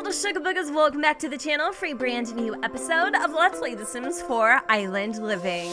little sugar boogers, welcome back to the channel for a brand new episode of Let's Play The Sims 4 Island Living.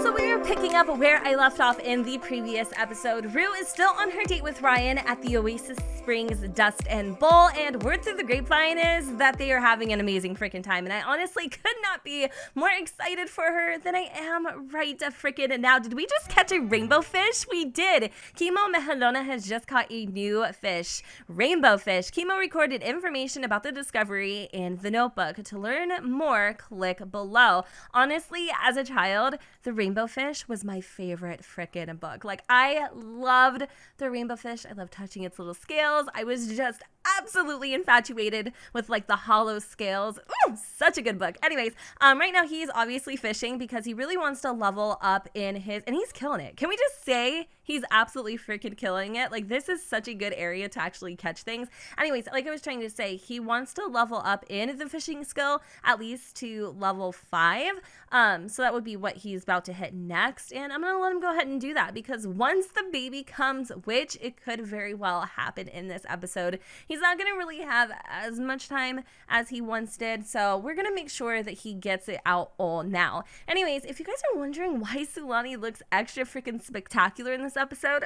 So we are picking up where I left off in the previous episode. Rue is still on her date with Ryan at the Oasis Springs Dust and Bowl, and word through the grapevine is that they are having an amazing freaking time, and I honestly could not be more excited for her than I am right freaking now. Did we just catch a rainbow fish? We did. Mahelona has just caught a new fish, rainbow fish. Chemo recorded information about the discovery in the notebook. To learn more, click below. Honestly, as a child, the rainbow fish was my favorite freaking book. Like, I loved the rainbow fish. I loved touching its little scales. I was just absolutely infatuated with like the hollow scales. Ooh, such a good book. Anyways, right now he's obviously fishing because he really wants to level up in his, and he's killing it. Can we just say he's absolutely freaking killing it? Like, this is such a good area to actually catch things. Anyways, like I was trying to say, he wants to level up in the fishing skill at least to level 5. So that would be what he's about to hit next, and I'm gonna let him go ahead and do that because once the baby comes, which it could very well happen in this episode, he's not gonna really have as much time as he once did, so we're gonna make sure that he gets it out all now. Anyways, if you guys are wondering why Sulani looks extra freaking spectacular in this episode,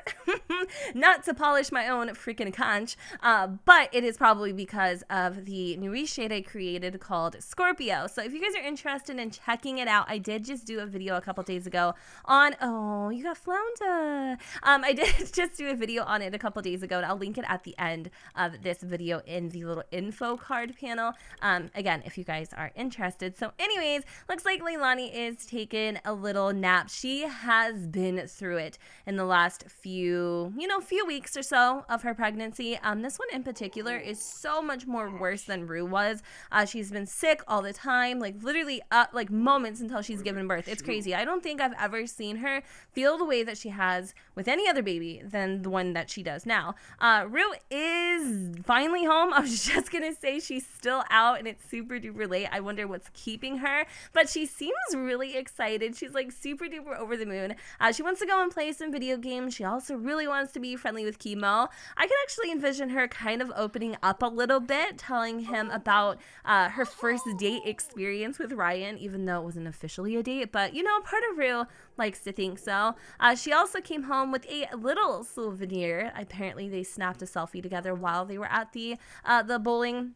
not to polish my own freaking conch, but it is probably because of the new reshade I created called Scorpio. So if you guys are interested in checking it out, I did just do a video a couple days ago on, oh, you got flounder. I did just do a video on it a couple days ago, and I'll link it at the end of this video in the little info card panel. Again, if you guys are interested. So anyways, looks like Leilani is taking a little nap. She has been through it in the last few weeks or so of her pregnancy. This one in particular is so much more worse than Rue was. She's been sick all the time, like literally like moments until she's given birth. It's crazy. I don't think I've ever seen her feel the way that she has with any other baby than the one that she does now. Rue is finally home. I was just gonna say she's still out and it's super duper late. I wonder what's keeping her, but she seems really excited. She's like super duper over the moon. She wants to go and play some video games. She also really wants to be friendly with Chemo. I can actually envision her kind of opening up a little bit, telling him about her first date experience with Ryan, even though it wasn't officially a date, but part of Rue likes to think so. She also came home with a little souvenir. Apparently they snapped a selfie together while they were at the bowling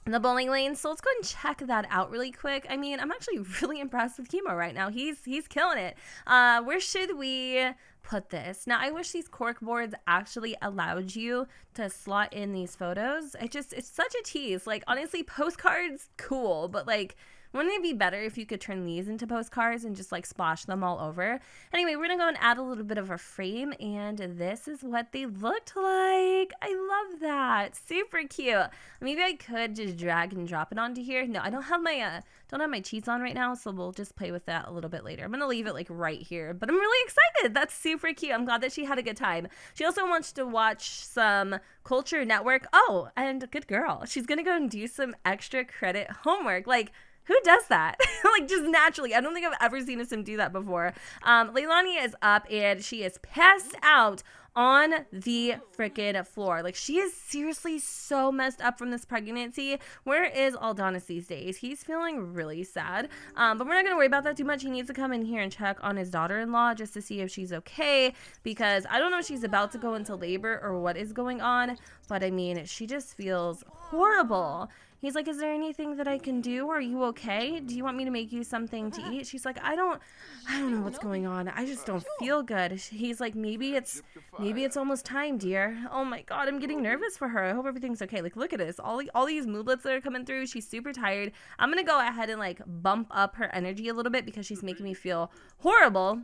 lane. So let's go ahead and check that out really quick. I mean, I'm actually really impressed with Chemo right now. He's killing it. Where should we put this? Now, I wish these cork boards actually allowed you to slot in these photos. It's such a tease. Like, honestly, postcards, cool, but like, wouldn't it be better if you could turn these into postcards and just like splash them all over? Anyway, we're gonna go and add a little bit of a frame, and this is what they looked like. I love that. Super cute. Maybe I could just drag and drop it onto here. No, I don't have my cheats on right now, so we'll just play with that a little bit later. I'm gonna leave it like right here, but I'm really excited. That's super cute. I'm glad that she had a good time. She also wants to watch some Culture Network. Oh, and good girl. She's gonna go and do some extra credit homework. Like, who does that? Like, just naturally. I don't think I've ever seen a sim do that before. Leilani is up and she is passed out on the freaking floor. Like, she is seriously so messed up from this pregnancy. Where is Adonis these days? He's feeling really sad. But we're not gonna worry about that too much. He needs to come in here and check on his daughter-in-law just to see if she's okay, because I don't know if she's about to go into labor or what is going on, but I mean, she just feels horrible. He's like, is there anything that I can do? Are you okay? Do you want me to make you something to eat? She's like, I don't know what's going on. I just don't feel good. He's like, maybe it's almost time, dear. Oh my God, I'm getting nervous for her. I hope everything's okay. Like, look at this. All these moodlets that are coming through. She's super tired. I'm going to go ahead and like bump up her energy a little bit because she's making me feel horrible.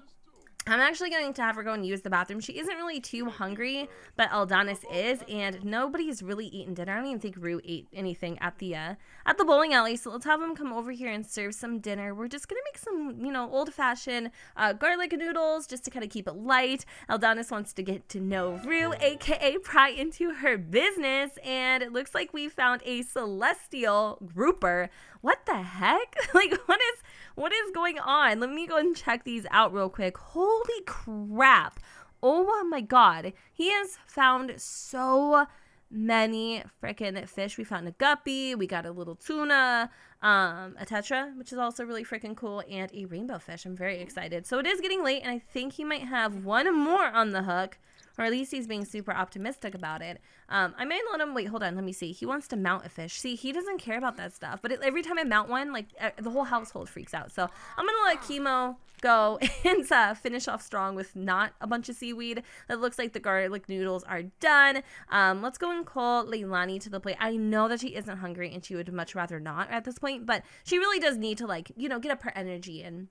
I'm actually going to have her go and use the bathroom. She isn't really too hungry, but Eldonis is, and nobody's really eaten dinner. I don't even think Rue ate anything at the bowling alley, so let's have him come over here and serve some dinner. We're just going to make some, old-fashioned garlic noodles just to kind of keep it light. Eldonis wants to get to know Rue, aka pry into her business, and it looks like we found a celestial grouper. What the heck? Like, what is going on? Let me go and check these out real quick. Holy crap. oh my god, he has found so many freaking fish. We found a guppy, we got a little tuna, a tetra, which is also really freaking cool, and a rainbow fish. I'm very excited. So it is getting late, and I think he might have one more on the hook, or at least he's being super optimistic about it. I might let him, wait, hold on, let me see. He wants to mount a fish. See, he doesn't care about that stuff, but every time I mount one, like, the whole household freaks out. So I'm gonna let Khemo go and finish off strong with not a bunch of seaweed. It looks like the garlic noodles are done. Let's go and call Leilani to the plate. I know that she isn't hungry and she would much rather not at this point, but she really does need to, like, you know, get up her energy and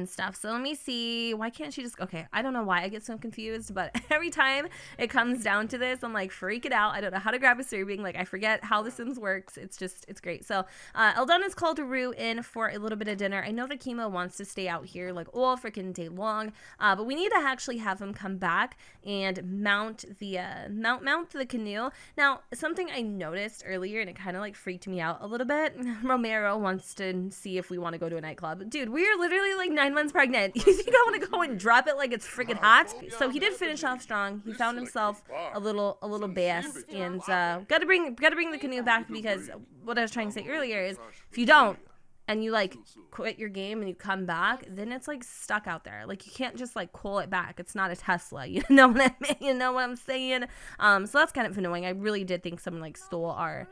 stuff. So let me see. Why can't she just, okay, I don't know why I get so confused, but every time it comes down to this, I'm like freaking out. I don't know how to grab a serving. Like, I forget how the Sims works. It's great. So Eldonis called Rue in for a little bit of dinner. I know that Khemo wants to stay out here like all freaking day long, but we need to actually have him come back and mount the mount the canoe. Now, something I noticed earlier, and it kind of like freaked me out a little bit. Romero wants to see if we want to go to a nightclub. Dude, we are literally like 9 months pregnant. You think I want to go and drop it like it's freaking hot? So he did finish off strong. He found himself a little bass, and gotta bring the canoe back, because what I was trying to say earlier is if you don't and you like quit your game and you come back, then it's like stuck out there. Like, you can't just like call it back. It's not a Tesla. You know what I mean? You know what I'm saying? So that's kind of annoying. I really did think someone like stole our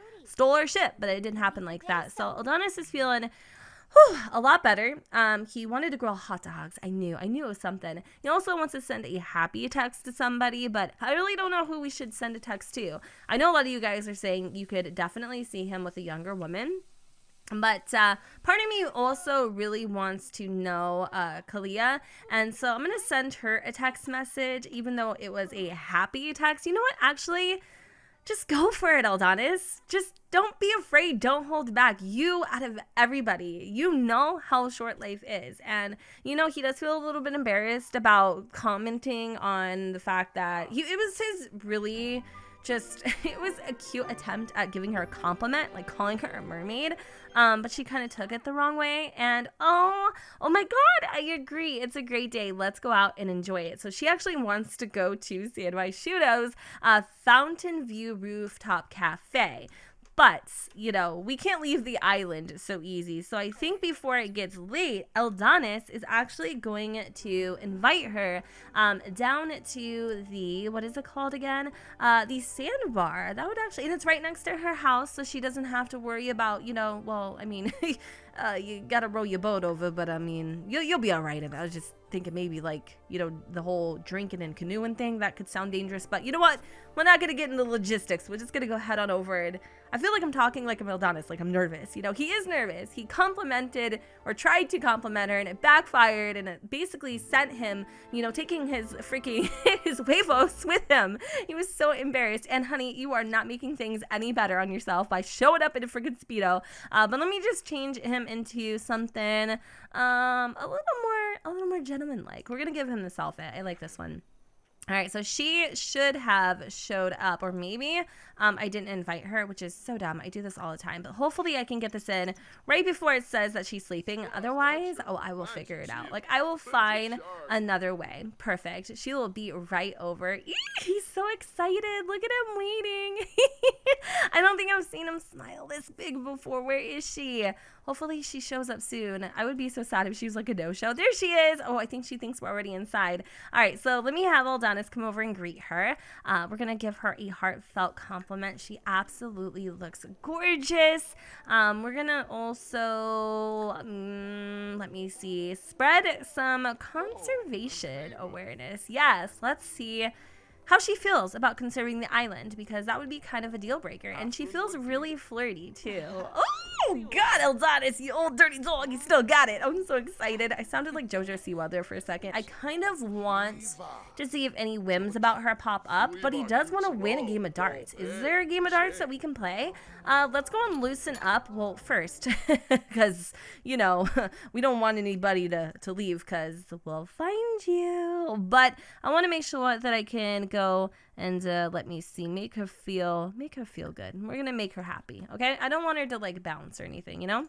ship, but it didn't happen like that. So Adonis is feeling a lot better. He wanted to grill hot dogs. I knew it was something. He also wants to send a happy text to somebody, but I really don't know who we should send a text to. I know a lot of you guys are saying you could definitely see him with a younger woman, but part of me also really wants to know Kalia, and so I'm gonna send her a text message, even though it was a happy text. You know what? Actually, just go for it, Eldonis. Just don't be afraid. Don't hold back. You, out of everybody, you know how short life is. And, you know, he does feel a little bit embarrassed about commenting on the fact that it was his really it was a cute attempt at giving her a compliment, like calling her a mermaid. But she kind of took it the wrong way. And oh my God, I agree. It's a great day. Let's go out and enjoy it. So she actually wants to go to Sandwich Shudo's Fountain View Rooftop Cafe. But, you know, we can't leave the island so easy. So I think before it gets late, Eldonis is actually going to invite her down to the, what is it called again? The sandbar. That would actually, and it's right next to her house, so she doesn't have to worry about, you know, well, I mean, you gotta row your boat over, but I mean, you'll be all right. I was just thinking maybe like, you know, the whole drinking and canoeing thing, that could sound dangerous, but you know what? We're not gonna get into logistics. We're just gonna go head on over it. I feel like I'm talking like I'm Eldonis, like I'm nervous. You know, he is nervous. He complimented or tried to compliment her, and it backfired, and it basically sent him, you know, taking his freaking his huevos with him. He was so embarrassed. And honey, you are not making things any better on yourself by showing up in a freaking Speedo. But let me just change him into something a little more gentleman-like. We're gonna give him this outfit. I like this one. All right, so she should have showed up, or maybe I didn't invite her, which is so dumb. I do this all the time, but hopefully I can get this in right before it says that she's sleeping. Otherwise, oh, I will figure it out. Like, I will find another way. Perfect. She will be right over. Eee, he's so excited. Look at him waiting. I don't think I've seen him smile this big before. Where is she? Hopefully she shows up soon. I would be so sad if she was like a no-show. There she is. Oh, I think she thinks we're already inside. All right, so let me have Eldonis come over and greet her. We're going to give her a heartfelt compliment. She absolutely looks gorgeous. We're going to also, let me see, spread some conservation awareness. Yes, let's see how she feels about conserving the island, because that would be kind of a deal breaker. And she feels really flirty too. Oh God, Eldonis, you old dirty dog, you still got it. I'm so excited. I sounded like JoJo Siwa there for a second. I kind of want to see if any whims about her pop up, but he does want to win a game of darts. Is there a game of darts that we can play? Let's go and loosen up. Well, first, because, you know, we don't want anybody to leave, because we'll find you. But I want to make sure that I can go and let me see, make her feel good. We're gonna make her happy, okay? I don't want her to like bounce or anything, you know.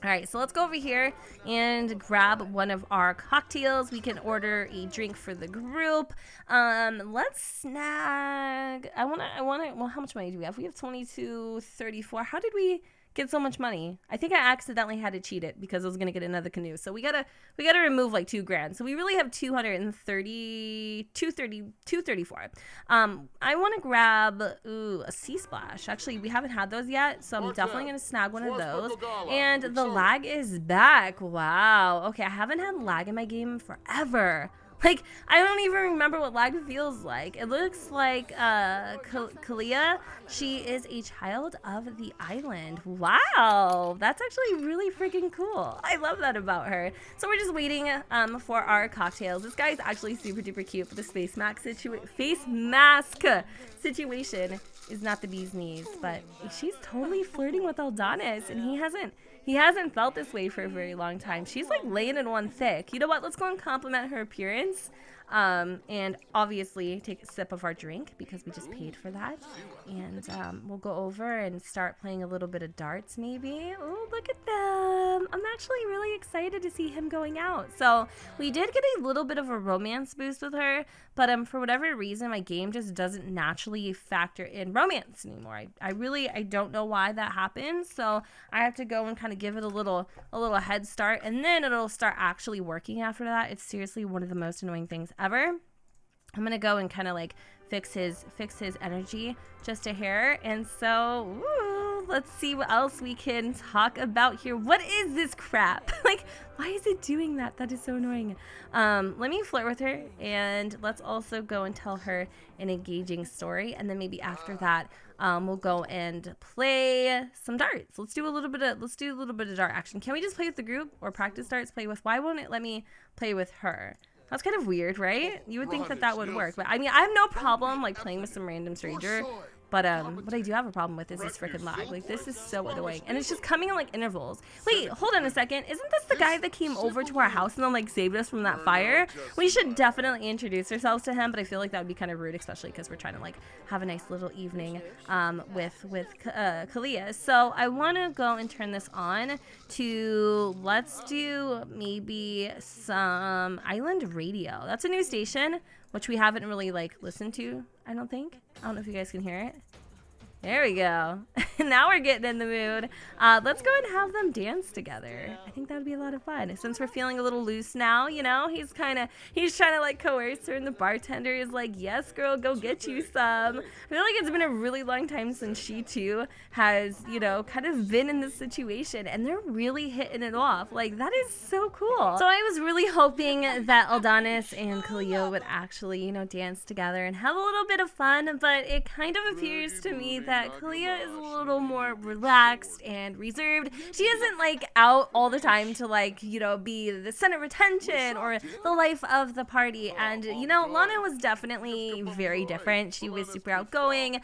All right, so let's go over here and grab one of our cocktails. We can order a drink for the group. Let's snag. Well, how much money do we have? We have 22.34. How did we get so much money? I think I accidentally had to cheat it because I was gonna get another canoe. So we gotta remove like $2,000. So we really have 234. I want to grab a sea splash. Actually, we haven't had those yet, so I'm definitely gonna snag one of those. And the lag is back. Wow. Okay, I haven't had lag in my game forever. Like, I don't even remember what lag feels like. It looks like Kalia, she is a child of the island. Wow, that's actually really freaking cool. I love that about her. So we're just waiting for our cocktails. This guy's actually super duper cute, but the face mask situation is not the bee's knees. But she's totally flirting with Eldonis, and he hasn't felt this way for a very long time. She's like laying in one thick. You know what? Let's go and compliment her appearance. And obviously take a sip of our drink because we just paid for that. And we'll go over and start playing a little bit of darts maybe. Oh, look at them. I'm actually really excited to see him going out. So we did get a little bit of a romance boost with her, but for whatever reason, my game just doesn't naturally factor in romance anymore. I don't know why that happens. So I have to go and kind of give it a little head start, and then it'll start actually working after that. It's seriously one of the most annoying things ever. I'm gonna go and kind of like fix his energy just a hair. And so let's see what else we can talk about here. What is this crap? Like, why is it doing that? That is so annoying. Let me flirt with her, and let's also go and tell her an engaging story, and then maybe after that we'll go and play some darts. Let's do a little bit of dart action. Can we just play with the group or practice darts? Play with? Why won't it let me play with her? That's kind of weird, right? You would think that would work, but I mean, I have no problem like playing with some random stranger. But what I do have a problem with is this freaking lag. Like, this is so annoying. And it's just coming in, like, intervals. Wait, hold on a second. Isn't this the guy that came over to our house and then, like, saved us from that fire? We should definitely introduce ourselves to him, but I feel like that would be kind of rude, especially because we're trying to, like, have a nice little evening with Kalia. So I want to go and turn this on to, let's do maybe some Island Radio. That's a new station, which we haven't really, like, listened to, I don't think. I don't know if you guys can hear it. There we go. Now we're getting in the mood. Let's go and have them dance together. I think that would be a lot of fun. Since we're feeling a little loose now, you know, he's trying to like coerce her, and the bartender is like, yes, girl, go get you some. I feel like it's been a really long time since she too has, you know, kind of been in this situation, and they're really hitting it off. Like, that is so cool. So I was really hoping that Eldonis and Kalia would actually, you know, dance together and have a little bit of fun, but it kind of appears to me that Kalia is a little more relaxed and reserved. She isn't like out all the time to, like, you know, be the center of attention or the life of the party. And, you know, Lana was definitely very different. She was super outgoing,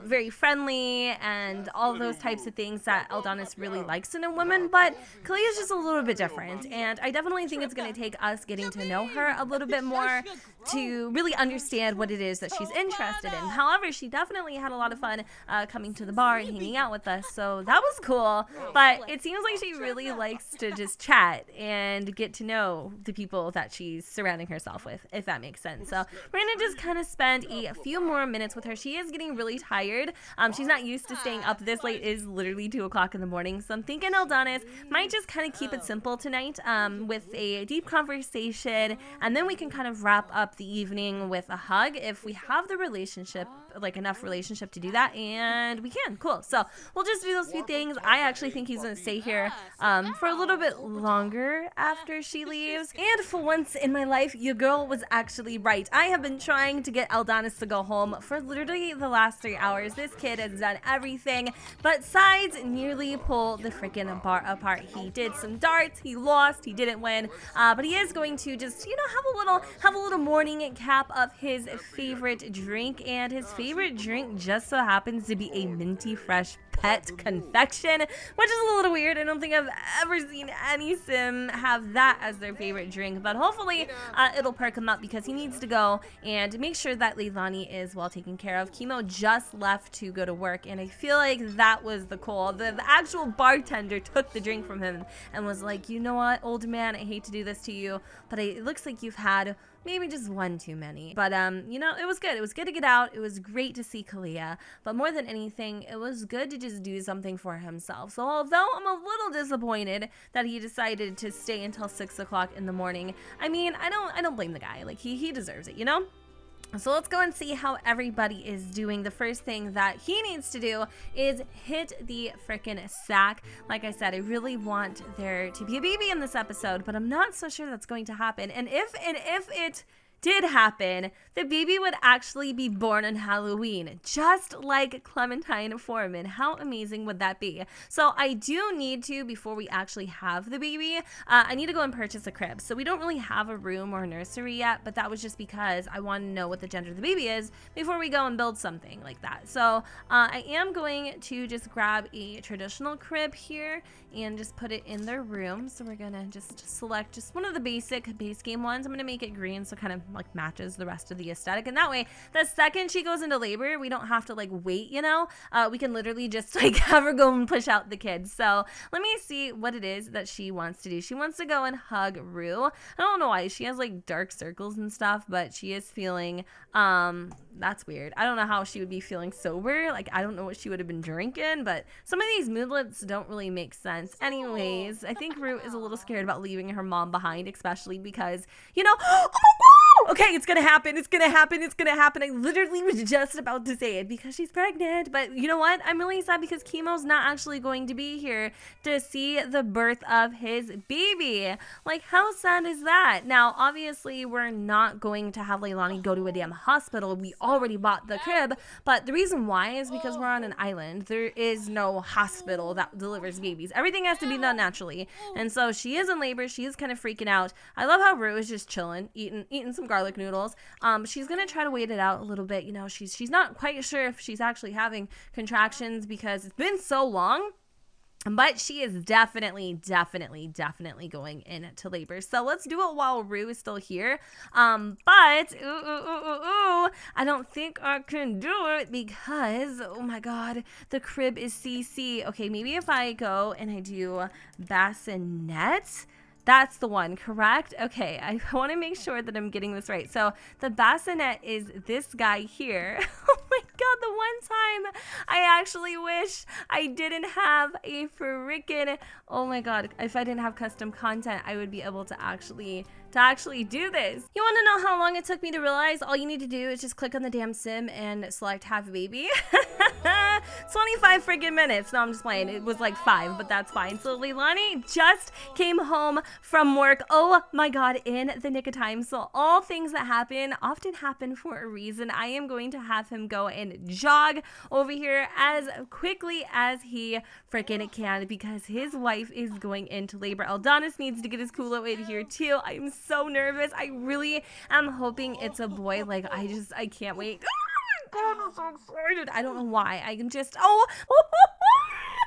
very friendly, and all those types of things that Eldonis really likes in a woman. But Kalia is just a little bit different, and I definitely think it's going to take us getting to know her a little bit more to really understand what it is that she's interested in. However, she definitely had a lot of fun coming to the bar and hanging out with us, so that was cool. But it seems like she really likes to just chat and get to know the people that she's surrounding herself with, if that makes sense. So we're gonna just kind of spend a few more minutes with her. She is getting really tired. She's not used to staying up this late. It is literally 2 o'clock in the morning, so I'm thinking Eldonis might just kind of keep it simple tonight, with a deep conversation, and then we can kind of wrap up the evening with a hug if we have the relationship, like enough relationship to do that, and we can. Cool. So we'll just do those few things. I actually think he's gonna stay here for a little bit longer after she leaves. And for once in my life, your girl was actually right. I have been trying to get Eldonis to go home for literally the last 3 hours. This kid has done everything besides nearly pull the freaking bar apart. He did some darts, he lost, he didn't win, but he is going to just, you know, have a little morning cap of his favorite drink, and his favorite drink just so happens to be a minty fresh pet confection, which is a little weird. I don't think I've ever seen any sim have that as their favorite drink, but hopefully it'll perk him up because he needs to go and make sure that Leilani is well taken care of. Khemo just left to go to work, and I feel like that was the call. The actual bartender took the drink from him and was like, you know what, old man, I hate to do this to you, but it looks like you've had maybe just one too many. But, you know, it was good. It was good to get out. It was great to see Kalia. But more than anything, it was good to just do something for himself. So although I'm a little disappointed that he decided to stay until 6 o'clock in the morning, I mean, I don't blame the guy. Like, he deserves it, you know? So let's go and see how everybody is doing. The first thing that he needs to do is hit the frickin' sack. Like I said, I really want there to be a baby in this episode, but I'm not so sure that's going to happen. And if it did happen, the baby would actually be born on Halloween, just like Clementine Foreman. How amazing would that be? So I do need to, before we actually have the baby, I need to go and purchase a crib. So we don't really have a room or a nursery yet, but that was just because I want to know what the gender of the baby is before we go and build something like that. So I am going to just grab a traditional crib here and just put it in their room. So we're gonna just select just one of the basic base game ones. I'm gonna make it green so kind of like matches the rest of the aesthetic, and that way the second she goes into labor we don't have to like wait, you know. We can literally just like have her go and push out the kids. So let me see what it is that she wants to do. She wants to go and hug Rue. I don't know why she has like dark circles and stuff, but she is feeling that's weird. I don't know how she would be feeling sober. Like, I don't know what she would have been drinking, but some of these moodlets don't really make sense. Anyways, I think Rue is a little scared about leaving her mom behind, especially because, you know, oh my God! Okay, it's gonna happen. It's gonna happen. It's gonna happen. I literally was just about to say it because she's pregnant. But you know what? I'm really sad because Chemo's not actually going to be here to see the birth of his baby. Like, how sad is that? Now, obviously, we're not going to have Leilani go to a damn hospital. We already bought the crib. But the reason why is because we're on an island. There is no hospital that delivers babies. Everything has to be done naturally. And so she is in labor. She is kind of freaking out. I love how Rue is just chilling, eating some garlic noodles. She's gonna try to wait it out a little bit. You know, she's not quite sure if she's actually having contractions because it's been so long. But she is definitely going into labor. So let's do it while Rue is still here. But I don't think I can do it because, oh my God, the crib is CC. Okay, maybe if I go and I do bassinet. That's the one, correct? Okay, I want to make sure that I'm getting this right. So the bassinet is this guy here. Oh my God, the one time I actually wish I didn't have a freaking, oh my God, if I didn't have custom content, I would be able to actually do this. You want to know how long it took me to realize all you need to do is just click on the damn sim and select have a baby? 25 freaking minutes. No, I'm just playing. It was like 5, but that's fine. So Leilani just came home from work. Oh my God, in the nick of time. So all things that happen often happen for a reason. I am going to have him go and jog over here as quickly as he freaking can because his wife is going into labor. Eldonis needs to get his culo in here too. I'm so nervous. I really am hoping it's a boy. Like, I can't wait. God, I'm so excited. I don't know why. I am just,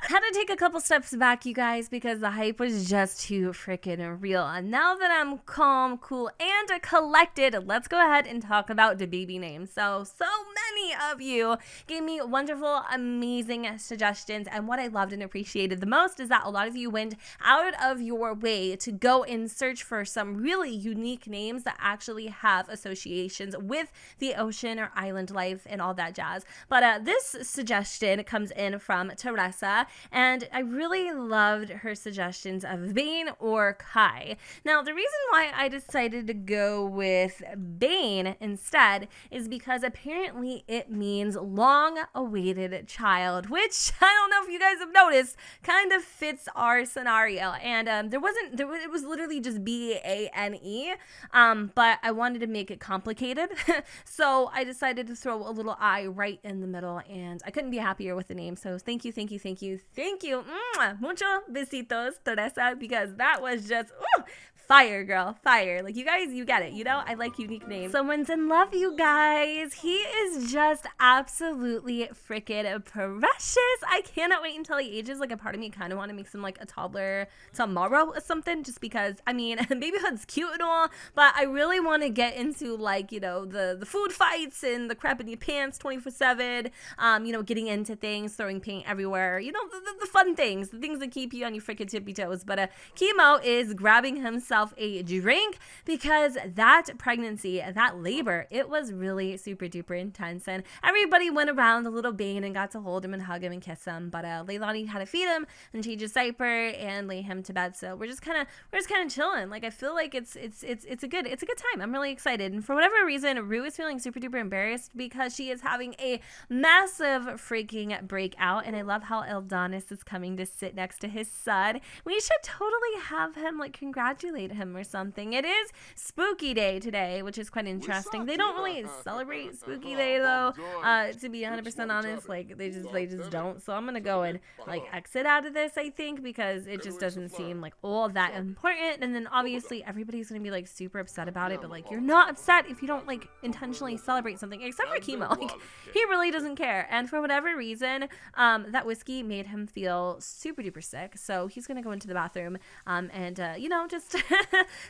had to take a couple steps back, you guys, because the hype was just too freaking real. And now that I'm calm, cool, and collected, let's go ahead and talk about the baby names. So many of you gave me wonderful, amazing suggestions. And what I loved and appreciated the most is that a lot of you went out of your way to go and search for some really unique names that actually have associations with the ocean or island life and all that jazz. But this suggestion comes in from Teresa, and I really loved her suggestions of Bane or Kai. Now, the reason why I decided to go with Bane instead is because apparently it means long-awaited child, which I don't know if you guys have noticed, kind of fits our scenario. And it was literally just B-A-N-E, but I wanted to make it complicated. So I decided to throw a little I right in the middle, and I couldn't be happier with the name. So thank you. Mucho besitos, Teresa, because that was just Fire, girl, fire. Like, you guys, you get it, you know? I like unique names. Someone's in love, you guys. He is just absolutely freaking precious. I cannot wait until he ages. Like, a part of me kind of want to make him like a toddler tomorrow or something, just because, I mean, babyhood's cute and all, but I really want to get into, like, you know, the food fights and the crap in your pants 24/7, you know, getting into things, throwing paint everywhere, you know, the fun things, the things that keep you on your freaking tippy toes. But Khemo is grabbing himself a drink because that pregnancy, that labor, it was really super duper intense, and everybody went around a little Bane and got to hold him and hug him and kiss him, but Leilani had to feed him and change his diaper and lay him to bed. So we're just kind of chilling. Like, I feel like it's a good time. I'm really excited. And for whatever reason, Rue is feeling super duper embarrassed because she is having a massive freaking breakout, and I love how Eldonis is coming to sit next to his son. We should totally have him like congratulate him or something. It is Spooky Day today, which is quite interesting. They don't really celebrate Spooky Day though, to be 100% honest. Like, they just don't. So I'm gonna go and like exit out of this, I think, because it just doesn't seem like all that important. And then obviously everybody's gonna be like super upset about it, but like, you're not upset if you don't like intentionally celebrate something, except for Khemo. Like, he really doesn't care. And for whatever reason, that whiskey made him feel super duper sick, so he's gonna go into the bathroom and you know, just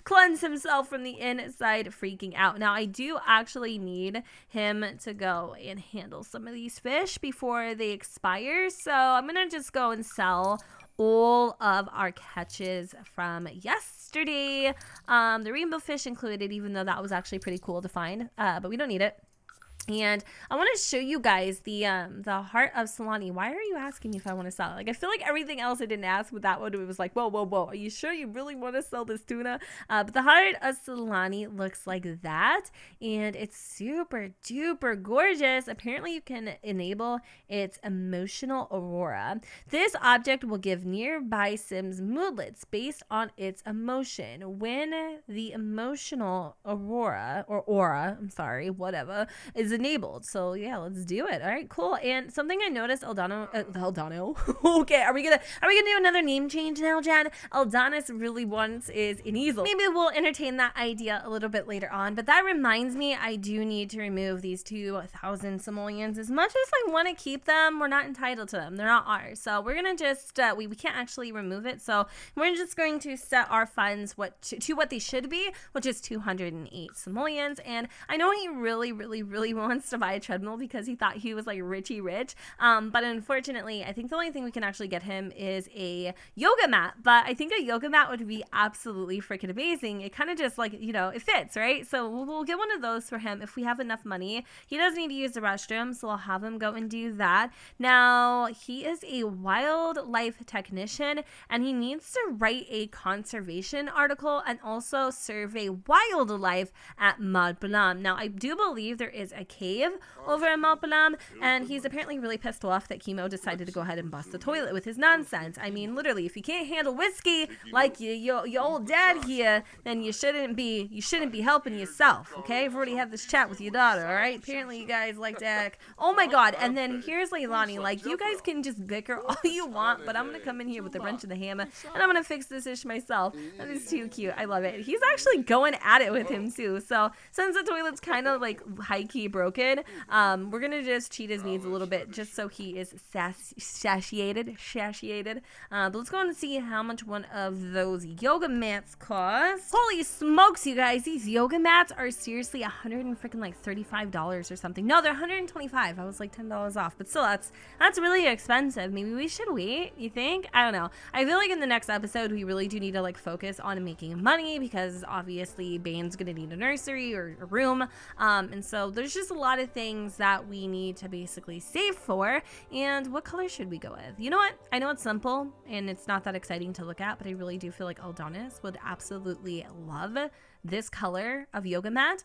cleanse himself from the inside freaking out. Now, I do actually need him to go and handle some of these fish before they expire, so I'm gonna just go and sell all of our catches from yesterday, the rainbow fish included, even though that was actually pretty cool to find, but we don't need it. And I want to show you guys the heart of Sulani. Why are you asking me if I want to sell it? Like, I feel like everything else I didn't ask, but that one, it was like, whoa, are you sure you really want to sell this tuna? But the heart of Sulani looks like that, and it's super duper gorgeous. Apparently you can enable its emotional aurora. This object will give nearby Sims moodlets based on its emotion. When the emotional aurora, or aura, I'm sorry, whatever, is enabled. So yeah, let's do it. All right, cool. And something I noticed, Eldano. Okay, are we gonna do another name change now, Jen? Eldonis really wants is an easel. Maybe we'll entertain that idea a little bit later on. But that reminds me, I do need to remove these 2,000 simoleons. As much as I want to keep them, we're not entitled to them. They're not ours. So we're gonna just we can't actually remove it. So we're just going to set our funds to what they should be, which is 208 simoleons. And I know he really wants to buy a treadmill because he thought he was like richy rich, but unfortunately I think the only thing we can actually get him is a yoga mat. But I think a yoga mat would be absolutely freaking amazing. It kind of just, like, you know, it fits, right? So we'll get one of those for him if we have enough money. He does need to use the restroom, so I'll have him go and do that. Now, he is a wildlife technician, and he needs to write a conservation article and also survey wildlife at Mont Blanc. Now, I do believe there is a cave over in Mont Blanc, and he's apparently really pissed off that Khemo decided to go ahead and bust the toilet with his nonsense. I mean, literally, if you can't handle whiskey like your old dad here, then you shouldn't be helping yourself, okay? I've already had this chat with your daughter, all right? Apparently you guys like to act, oh my god. And then here's Leilani, like, you guys can just bicker all you want, but I'm gonna come in here with the wrench and the hammer, and I'm gonna fix this ish myself. That is too cute. I love it. He's actually going at it with him too. So since the toilet's kind of like high-key broken, we're gonna just cheat his needs a little bit just so he is satiated. But let's go and see how much one of those yoga mats costs. Holy smokes, you guys, these yoga mats are seriously $135 or something. No, they're $125. I was like $10 off, but still, that's really expensive. Maybe we should wait, you think? I don't know. I feel like in the next episode we really do need to like focus on making money, because obviously Bane's gonna need a nursery or a room, and so there's just a lot of things that we need to basically save for. And what color should we go with? You know what? I know it's simple and it's not that exciting to look at, but I really do feel like Adonis would absolutely love this color of yoga mat.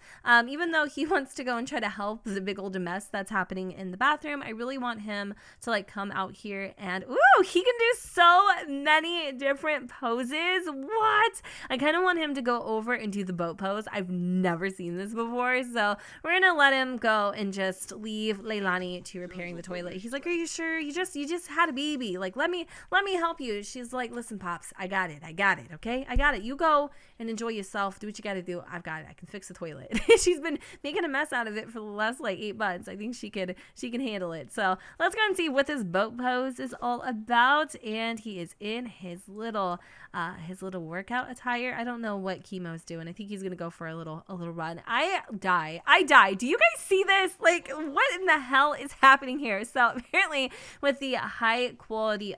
Even though he wants to go and try to help the big old mess that's happening in the bathroom, I really want him to like come out here and, ooh, he can do so many different poses. What? I kind of want him to go over and do the boat pose. I've never seen this before, so we're gonna let him go and just leave Leilani to repairing the toilet. He's like, are you sure? You just had a baby. Like, let me help you. She's like, listen, Pops, I got it, okay? I got it. You go and enjoy yourself. Do what you gotta do. I've got it. I can fix the toilet. She's been making a mess out of it for the last like 8 months. I think she can handle it. So let's go and see what this boat pose is all about. And he is in his little workout attire. I don't know what Chemo's doing. I think he's gonna go for a little run. I die. Do you guys see this? Like, what in the hell is happening here? So apparently with the high quality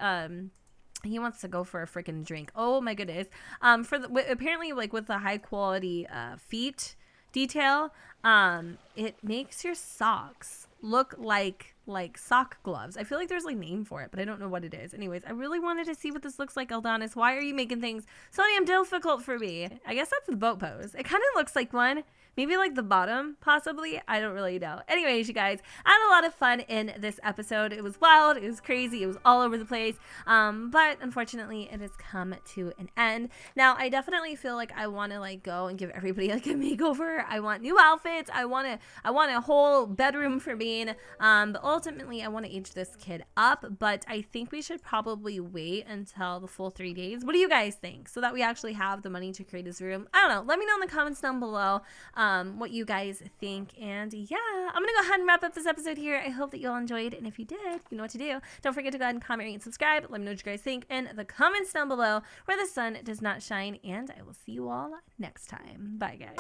he wants to go for a freaking drink. Oh my goodness. Apparently like with the high quality feet detail, it makes your socks look like sock gloves. I feel like there's like a name for it, but I don't know what it is. Anyways, I really wanted to see what this looks like, Eldonis. Why are you making things so damn difficult for me? I guess that's the boat pose. It kind of looks like one. Maybe like the bottom, possibly. I don't really know. Anyways, you guys, I had a lot of fun in this episode. It was wild. It was crazy. It was all over the place. But unfortunately, it has come to an end. Now, I definitely feel like I want to like go and give everybody like a makeover. I want new outfits. I want a whole bedroom for Bean. But ultimately, I want to age this kid up. But I think we should probably wait until the full 3 days. What do you guys think? So that we actually have the money to create his room. I don't know. Let me know in the comments down below. What you guys think. And yeah, I'm gonna go ahead and wrap up this episode here. I hope that you all enjoyed, and if you did, you know what to do. Don't forget to go ahead and comment, rate, and subscribe. Let me know what you guys think in the comments down below where the sun does not shine, and I will see you all next time. Bye, guys.